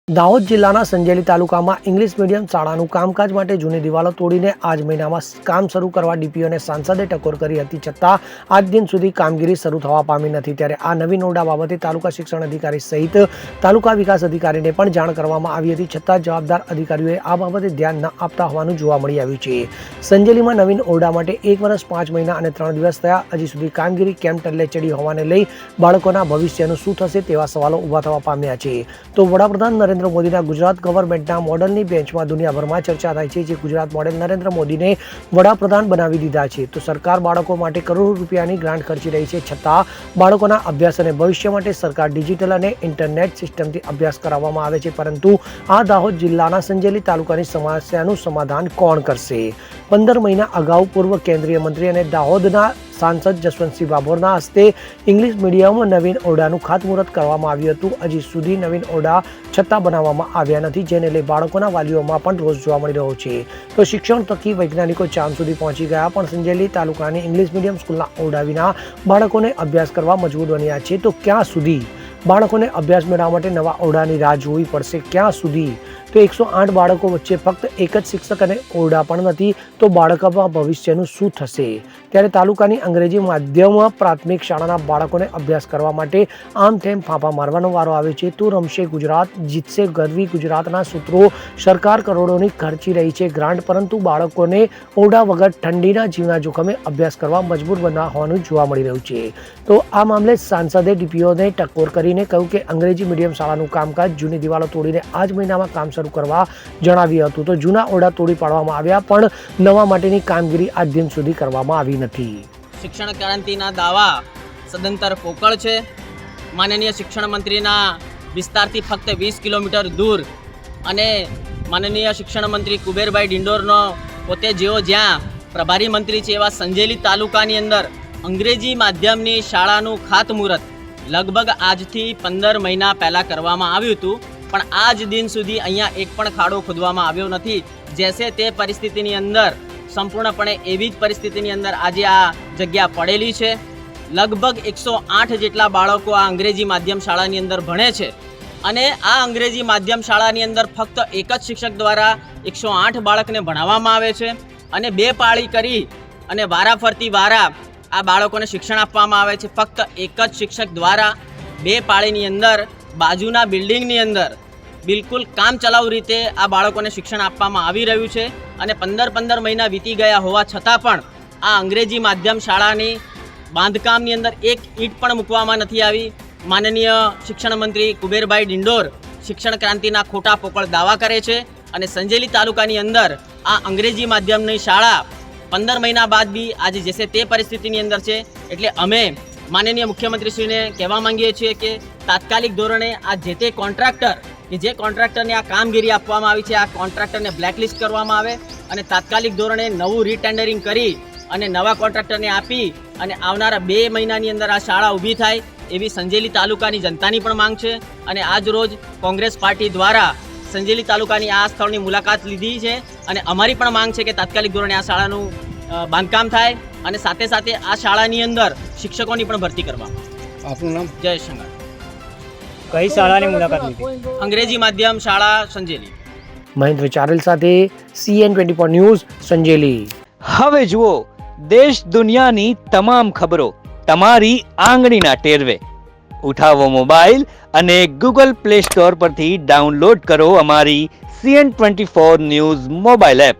દાહોદ જિલ્લાના સંજેલી તાલુકામાં English medium શાળાનું કામકાજ માટે જૂની દિવાલો તોડીને આજ મહિનામાં કામ શરૂ કરવા ડીપીઓને સાંસદે ટકોર કરી હતી, છતાં આજ દિન સુધી કામગીરી શરૂ થવા પામી નથી। ત્યારે આ નવીન ઓરડા બાબતે તાલુકા શિક્ષણ અધિકારી સહિત તાલુકા વિકાસ અધિકારીને પણ જાણ કરવામાં આવી હતી, છતાં જવાબદાર અધિકારીઓએ આ બાબતે ધ્યાન ન આપતા હોવાનું જોવા મળી આવ્યું છે। સંજેલીમાં નવીન ઓરડા માટે 1 વર્ષ 5 મહિના અને 3 દિવસ થયા, હજી સુધી કામગીરી કેમ ટલ્લે ચડી હોવાને લઈ બાળકોના ભવિષ્યનું શું થશે તેવા સવાલો ઊભા થવા પામ્યા છે। તો વડાપ્રધાન નરેન્દ્ર મોદીના ગુજરાત ગવર્મેન્ટના મોડલની બેન્ચમાં દુનિયાભરમાં ચર્ચા થાય છે, જે ગુજરાત મોડેલ નરેન્દ્ર મોદીને વડાપ્રધાન બનાવી દીધા છે। તો સરકાર બાળકો માટે કરોડો રૂપિયાની ગ્રાન્ટ ખર્ચી રહી છે, છતાં બાળકોના અભ્યાસ અને ભવિષ્ય માટે સરકાર ડિજિટલ અને ઇન્ટરનેટ સિસ્ટમથી અભ્યાસ કરાવવામાં આવે છે, પરંતુ આ દાહોદ જિલ્લાના સંજેલી તાલુકાની સમસ્યાનું સમાધાન કોણ કરશે? 15 મહિના અગાઉ પૂર્વ કેન્દ્રીય મંત્રી અને દાહોદના સાંસદ જસવંતસિંહ ભાભોરના હસ્તે ઇંગ્લિશ મીડિયમ નવીન ઓરડાનું ખાતમુહૂર્ત કરવામાં આવ્યું હતું। હજી સુધી નવીન ઓરડા છતાં બનાવવામાં આવ્યા નથી, જેને લઈ બાળકોના વાલીઓમાં પણ રોષ જોવા મળી રહ્યો છે। તો શિક્ષણ તકી વૈજ્ઞાનિકો ચામ સુધી પહોંચી ગયા, પણ સંજેલી તાલુકાની ઇંગ્લિશ મીડિયમ સ્કૂલના ઓરડા વિના બાળકોને અભ્યાસ કરવા મજબૂર બન્યા છે। તો ક્યાં સુધી બાળકોને અભ્યાસ મેળવવા માટે નવા ઓરડાની રાહ જોવી પડશે? ક્યાં સુધી? તો 108 બાળકો વચ્ચે ફક્ત એક જ શિક્ષક અને ઓરડા પણ નથી, તો બાળકોના ભવિષ્યનું શું થશે? ત્યારે તાલુકાની અંગ્રેજી માધ્યમ પ્રાથમિક શાળાના બાળકોને અભ્યાસ કરવા માટે આમ તેમ ફાંફા મારવાનો વારો આવે છે। તો રમશે ગુજરાત, જીતશે ગરવી ગુજરાતના સૂત્રો સરકાર કરોડોની ખર્ચી રહી છે ગ્રાન્ટ, પરંતુ બાળકોને ઓરડા વગર ઠંડીના જીવના જોખમે અભ્યાસ કરવા મજબૂર બનવા હોવાનું જોવા મળી રહ્યું છે। તો આ મામલે સાંસદે ડીપીઓને ટકોર કરીને કહ્યું કે અંગ્રેજી મીડિયમ શાળાનું કામકાજ જૂની દિવાલો તોડીને આજ મહિનામાં કામ શરૂ કરવા જણાવ્યું હતું। તો જૂના ઓરડા તોડી પાડવામાં આવ્યા, પણ નવા માટેની કામગીરી આજ દિન સુધી કરવામાં આવી નથી। શિક્ષણ ક્રાંતિના દાવા સદંતર પોકળ છે। માનનીય શિક્ષણ મંત્રીના વિસ્તારથી ફક્ત 20 કિલોમીટર દૂર અને માનનીય શિક્ષણ મંત્રી કુબેરભાઈ ડિંડોરનો પોતે જેઓ જ્યાં પ્રભારી મંત્રી છે એવા સંજેલી તાલુકાની અંદર અંગ્રેજી માધ્યમની શાળાનું ખાતમુહૂર્ત લગભગ આજથી 15 મહિના પહેલાં કરવામાં આવ્યું હતું, પણ આજ દિન સુધી અહીંયા એક પણ ખાડો ખોદવામાં આવ્યો નથી। જેસે તે પરિસ્થિતિની અંદર સંપૂર્ણપણે એવી જ પરિસ્થિતિની અંદર આજે આ જગ્યા પડેલી છે। લગભગ 108 જેટલા બાળકો આ અંગ્રેજી માધ્યમ શાળાની અંદર ભણે છે, અને આ અંગ્રેજી માધ્યમ શાળાની અંદર ફક્ત એક જ શિક્ષક દ્વારા 108 બાળકને ભણાવવામાં આવે છે, અને 2 પાળી કરી અને વારાફરતી વારા આ બાળકોને શિક્ષણ આપવામાં આવે છે। ફક્ત એક જ શિક્ષક દ્વારા 2 પાળીની અંદર બાજુના બિલ્ડિંગની અંદર બિલકુલ કામ ચલાઉ રીતે આ બાળકોને શિક્ષણ આપવામાં આવી રહ્યું છે, અને 15 મહિના વીતી ગયા હોવા છતાં પણ આ અંગ્રેજી માધ્યમ શાળાની બાંધકામની અંદર એક ઈંટ પણ મૂકવામાં નથી આવી। માનનીય શિક્ષણ મંત્રી કુબેરભાઈ ડિંડોર શિક્ષણ ક્રાંતિના ખોટા પોકળ દાવા કરે છે, અને સંજેલી તાલુકાની અંદર આ અંગ્રેજી માધ્યમની શાળા 15 મહિના બાદ બી આજે જેસે તે પરિસ્થિતિની અંદર છે। એટલે અમે માનનીય મુખ્યમંત્રીશ્રીને કહેવા માંગીએ છીએ કે તાત્કાલિક ધોરણે આ જે તે કોન્ટ્રાક્ટર કે જે કોન્ટ્રાક્ટરને આ કામગીરી આપવામાં આવી છે, આ કોન્ટ્રાક્ટરને બ્લેકલિસ્ટ કરવામાં આવે અને તાત્કાલિક ધોરણે નવું રીટેન્ડરિંગ કરી અને નવા કોન્ટ્રાક્ટરને આપી અને આવનારા 2 મહિનાની અંદર આ શાળા ઊભી થાય એવી સંજેલી તાલુકાની જનતાની પણ માંગ છે। અને આજ રોજ કોંગ્રેસ પાર્ટી દ્વારા સંજેલી તાલુકાની આ સ્થળની મુલાકાત લીધી છે, અને અમારી પણ માંગ છે કે તાત્કાલિક ધોરણે આ શાળાનું બાંધકામ થાય, અને સાથે સાથે આ શાળાની અંદર શિક્ષકોની પણ ભરતી કરવામાં આવે। આપનું નામ? જય શંકર। કઈ શાળાની મુલાકાત લીધી? અંગ્રેજી માધ્યમ શાળા સંજેલી। મહેન્દ્ર ચારેલ સાથે CN24 ન્યૂઝ સંજેલી। હવે જુઓ દેશ દુનિયાની તમામ ખબરો તમારી આંગળીના ટેરવે। ઉઠાવો મોબાઈલ અને Google Play Store પરથી ડાઉનલોડ કરો અમારી CN24 ન્યૂઝ મોબાઈલ એપ।